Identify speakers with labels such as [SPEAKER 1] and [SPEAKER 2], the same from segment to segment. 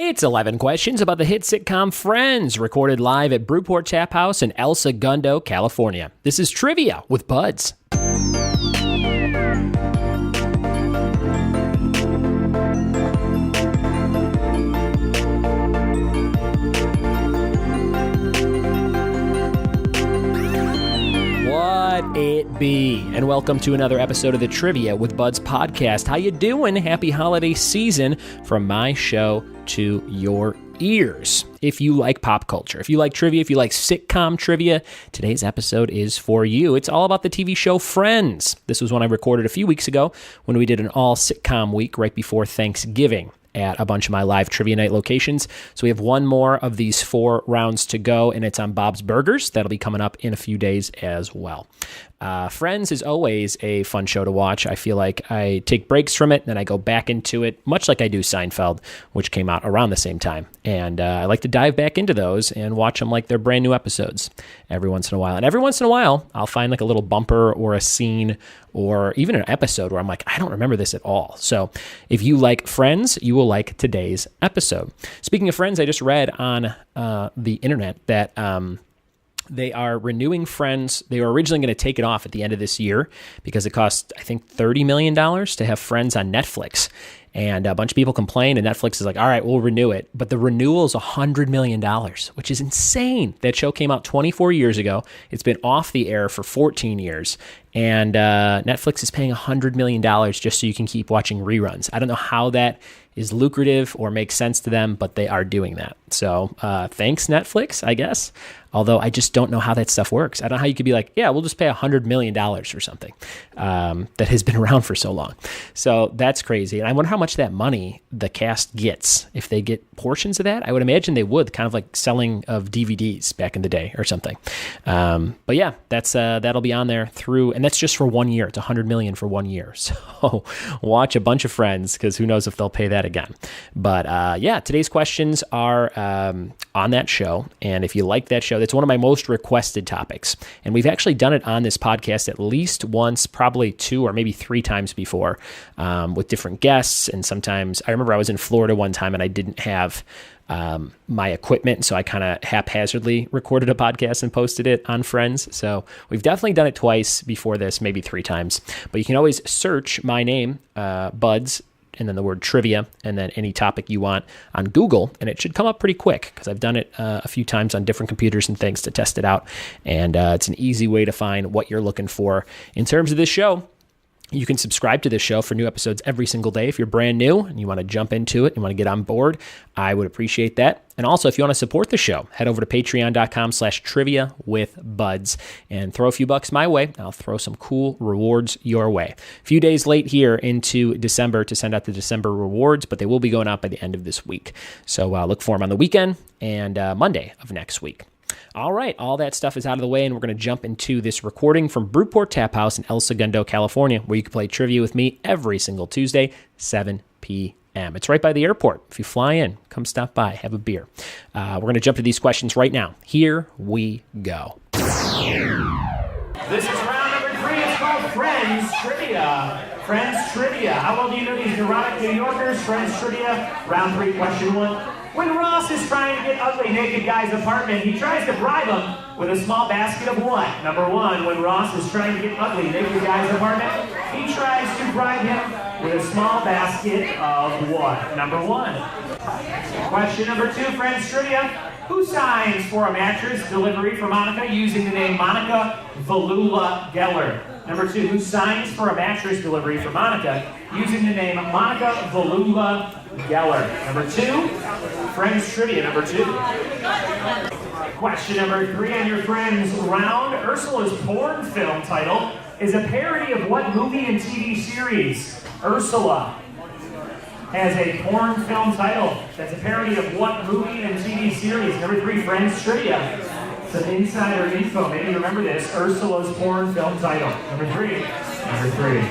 [SPEAKER 1] It's 11 questions about the hit sitcom Friends, recorded live at Brewport Tap House in El Segundo, California. This is Trivia with Buds. What it be? And welcome to another episode of the Trivia with Buds podcast. How you doing? Happy holiday season from my show to your ears. If you like pop culture, if you like trivia, if you like sitcom trivia, today's episode is for you. It's all about the TV show Friends. This was one I recorded a few weeks ago when we did an all sitcom week right before Thanksgiving at a bunch of my live trivia night locations. So we have one more of these 4 rounds to go, and it's on Bob's Burgers. That'll be coming up in a few days as well. Friends is always a fun show to watch. I feel like I take breaks from it, and then I go back into it, much like I do Seinfeld, which came out around the same time. And I like to dive back into those and watch them like they're brand new episodes every once in a while. And every once in a while, I'll find like a little bumper or a scene or even an episode where I'm like, I don't remember this at all. So if you like Friends, you will like today's episode. Speaking of Friends, I just read on the internet that they are renewing Friends. They were originally going to take it off at the end of this year because it cost, I think, $30 million to have Friends on Netflix. And a bunch of people complained, and Netflix is like, all right, we'll renew it. But the renewal is $100 million, which is insane. That show came out 24 years ago. It's been off the air for 14 years. And Netflix is paying $100 million just so you can keep watching reruns. I don't know how that is lucrative or makes sense to them, but they are doing that. So thanks, Netflix, I guess. Although I just don't know how that stuff works. I don't know how you could be like, yeah, we'll just pay $100 million for something that has been around for so long. So that's crazy. And I wonder how much that money the cast gets. If they get portions of that, I would imagine they would, kind of like selling of DVDs back in the day or something. But yeah, that's that'll be on there through, and that's just for 1 year. It's $100 million for 1 year. So watch a bunch of Friends, because who knows if they'll pay that again. But yeah, today's questions are on that show. And if you like that show, that's one of my most requested topics. And we've actually done it on this podcast at least once, probably 2 or maybe 3 times before, with different guests. And sometimes I remember I was in Florida one time and I didn't have my equipment, so I kind of haphazardly recorded a podcast and posted it on Friends. So we've definitely done it twice before this, maybe 3 times. But you can always search my name, Buds, and then the word trivia, and then any topic you want on Google, and it should come up pretty quick because I've done it a few times on different computers and things to test it out, and it's an easy way to find what you're looking for. In terms of this show, you can subscribe to this show for new episodes every single day. If you're brand new and you want to jump into it, you want to get on board, I would appreciate that. And also, if you want to support the show, head over to patreon.com/trivia with buds and throw a few bucks my way. I'll throw some cool rewards your way. A few days late here into December to send out the December rewards, but they will be going out by the end of this week. So look for them on the weekend and Monday of next week. All right, all that stuff is out of the way, and we're going to jump into this recording from Brewport Tap House in El Segundo, California, where you can play trivia with me every single Tuesday, 7 p.m. It's right by the airport. If you fly in, come stop by, have a beer. We're going to jump to these questions right now. Here we go.
[SPEAKER 2] This is round number 3. It's called Friends Trivia. Friends Trivia. How well do you know these neurotic New Yorkers? Friends Trivia. Round 3, question 1. When Ross is trying to get ugly naked guy's apartment, he tries to bribe him with a small basket of what? Number 1, when Ross is trying to get ugly naked guy's apartment, he tries to bribe him with a small basket of what? Number 1. Question number 2, Friends Trivia. Who signs for a mattress delivery for Monica using the name Monica Valula Geller? Number 2, who signs for a mattress delivery for Monica using the name Monica Valula Geller? Number 2, Friends Trivia, number 2. Question number 3 on your Friends round. Ursula's porn film title is a parody of what movie and TV series? Ursula has a porn film title that's a parody of what movie and TV series? Number 3, Friends Trivia. Some insider info, maybe you remember this. Ursula's porn film title. Number 3. Number 3.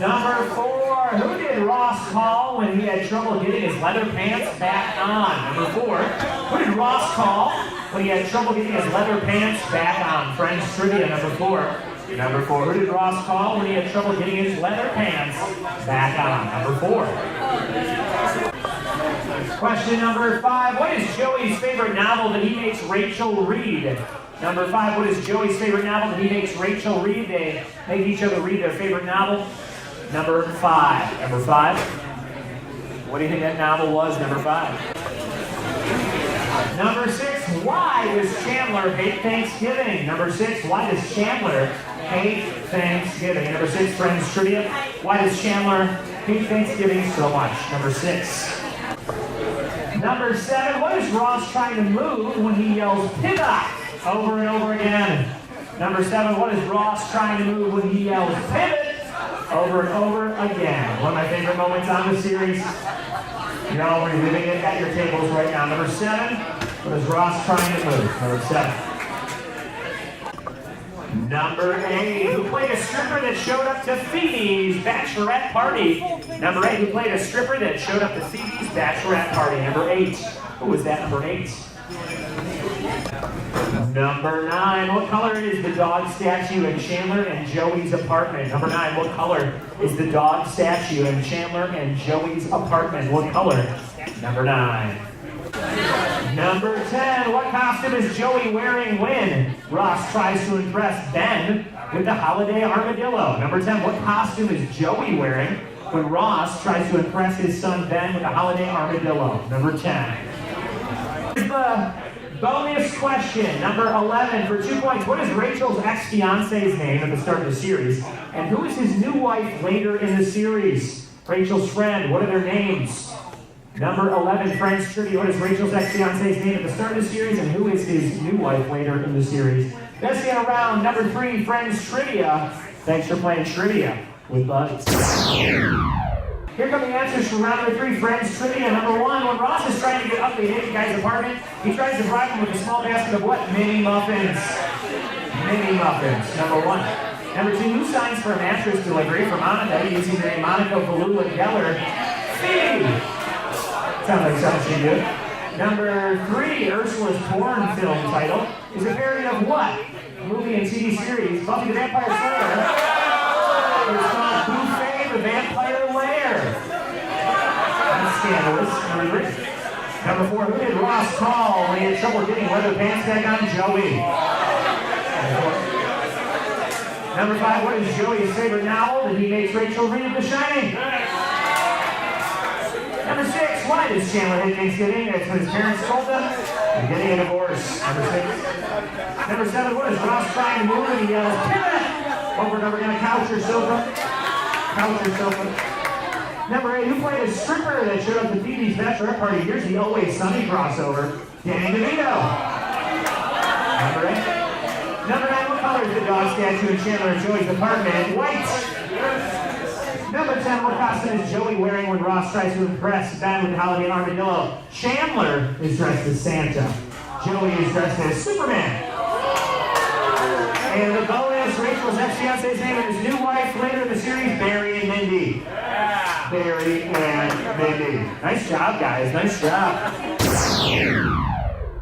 [SPEAKER 2] Number 4, who did Ross call when he had trouble getting his leather pants back on? Number 4, who did Ross call when he had trouble getting his leather pants back on? Friends Trivia, number 4. Number 4, who did Ross call when he had trouble getting his leather pants back on? Number 4. Question number 5, what is Joey's favorite novel that he makes Rachel read? Number 5, what is Joey's favorite novel that he makes Rachel read? They make each other read their favorite novel. Number 5. Number 5. What do you think that novel was? Number 5. Number 6, why does Chandler hate Thanksgiving? Number 6, why does Chandler hate Thanksgiving? Number 6, Friends Trivia. Why does Chandler hate Thanksgiving so much? Number 6. Number 7, what is Ross trying to move when he yells pivot over and over again? Number 7, what is Ross trying to move when he yells pivot over and over again? One of my favorite moments on the series. You're all reliving it at your tables right now. Number 7, what is Ross trying to move? Number 7. Number 8, who played a stripper that showed up to Phoebe's bachelorette party? Number 8, who played a stripper that showed up to Phoebe's bachelorette party? Number 8, who was that number 8? Number 9, what color is the dog statue in Chandler and Joey's apartment? Number 9, what color is the dog statue in Chandler and Joey's apartment? What color? Number 9. Number 10, what costume is Joey wearing when Ross tries to impress Ben with the holiday armadillo? Number 10, what costume is Joey wearing when Ross tries to impress his son Ben with the holiday armadillo? Number 10. Here's the bonus question, number 11, for 2 points. What is Rachel's ex-fiance's name at the start of the series? And who is his new wife later in the series? Rachel's friend, what are their names? Number 11, Friends Trivia. What is Rachel's ex-fiance's name at the start of the series, and who is his new wife later in the series? That's the end of round number 3, Friends Trivia. Thanks for playing Trivia with Buds. Here come the answers for round number 3, Friends Trivia. Number 1, when Ross is trying to get up to the naked guy's apartment, he tries to bribe him with a small basket of what? Mini muffins. Mini muffins, number 1. Number 2, who signs for a mattress delivery for Monica using the name Monica Valula Geller? Phoebe. Sounds like something she did. Number 3, Ursula's porn film title is a parody of what? Movie and TV series, Buffy the Vampire Slayer. It's called Buffet the Vampire Lair. That's scandalous. Number 3. Number 4, who did Ross call when he had trouble getting leather pants back on? Joey. Number 5, what is Joey's favorite novel that he makes Rachel read? The Shining. Number 6, why does Chandler hate Thanksgiving? That's what his parents told them. They're getting a divorce. Number 6. Number 7, what is Ross trying to move? And he yells, pivot! Over and over again, a couch or sofa. Couch or sofa. Number 8, who played a stripper that showed up to Phoebe's bachelorette party? Here's the Always Sunny crossover. Danny DeVito. Number 8. Number 9, what color is the dog statue in Chandler and Joey's apartment? White. Number 10, what costume is Joey wearing when Ross tries to impress Ben with the holiday armadillo? Chandler is dressed as Santa. Joey is dressed as Superman. And the bonus, Rachel's ex-fiance's name and his new wife later in the series, Barry and Mindy. Barry and Mindy. Nice job, guys. Nice job.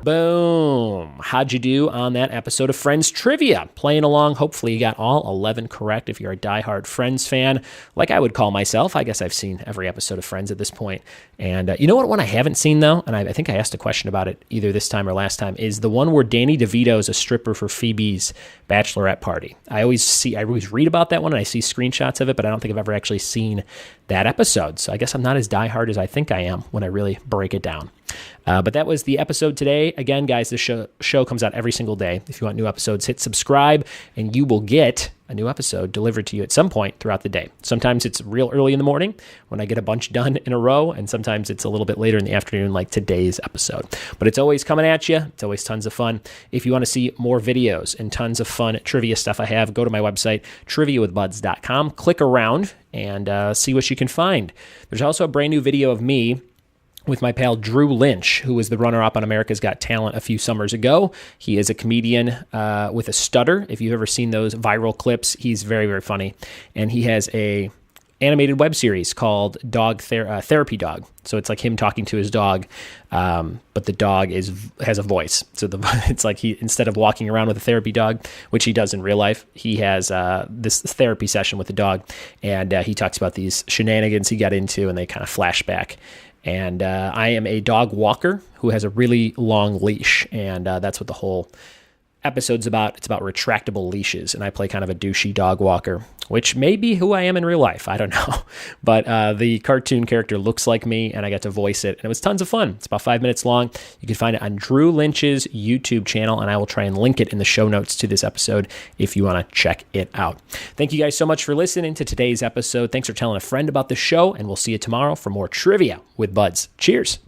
[SPEAKER 1] Boom. How'd you do on that episode of Friends Trivia? Playing along. Hopefully you got all 11 correct if you're a diehard Friends fan, like I would call myself. I guess I've seen every episode of Friends at this point. And you know what one I haven't seen, though, and I think I asked a question about it either this time or last time, is the one where Danny DeVito is a stripper for Phoebe's bachelorette party. I always read about that one, and I see screenshots of it, but I don't think I've ever actually seen that episode. So I guess I'm not as diehard as I think I am when I really break it down. But that was the episode today. Again, guys, the show comes out every single day. If you want new episodes, hit subscribe, and you will get a new episode delivered to you at some point throughout the day. Sometimes it's real early in the morning when I get a bunch done in a row, and sometimes it's a little bit later in the afternoon like today's episode. But it's always coming at you. It's always tons of fun. If you want to see more videos and tons of fun trivia stuff I have, go to my website, triviawithbuds.com. Click around and see what you can find. There's also a brand new video of me with my pal Drew Lynch, who was the runner-up on America's Got Talent a few summers ago. He is a comedian with a stutter. If you've ever seen those viral clips, he's very, very funny. And he has a animated web series called Therapy Dog. So it's like him talking to his dog, but the dog has a voice. So it's like he, instead of walking around with a therapy dog, which he does in real life, he has this therapy session with the dog, and he talks about these shenanigans he got into, and they kind of flash back. And I am a dog walker who has a really long leash, and that's what the whole episode's about. It's about retractable leashes, and I play kind of a douchey dog walker, which may be who I am in real life. I don't know. But the cartoon character looks like me, and I got to voice it, and it was tons of fun. It's about 5 minutes long. You can find it on Drew Lynch's YouTube channel, and I will try and link it in the show notes to this episode if you want to check it out. Thank you guys so much for listening to today's episode. Thanks for telling a friend about the show, and we'll see you tomorrow for more trivia with Buds. Cheers.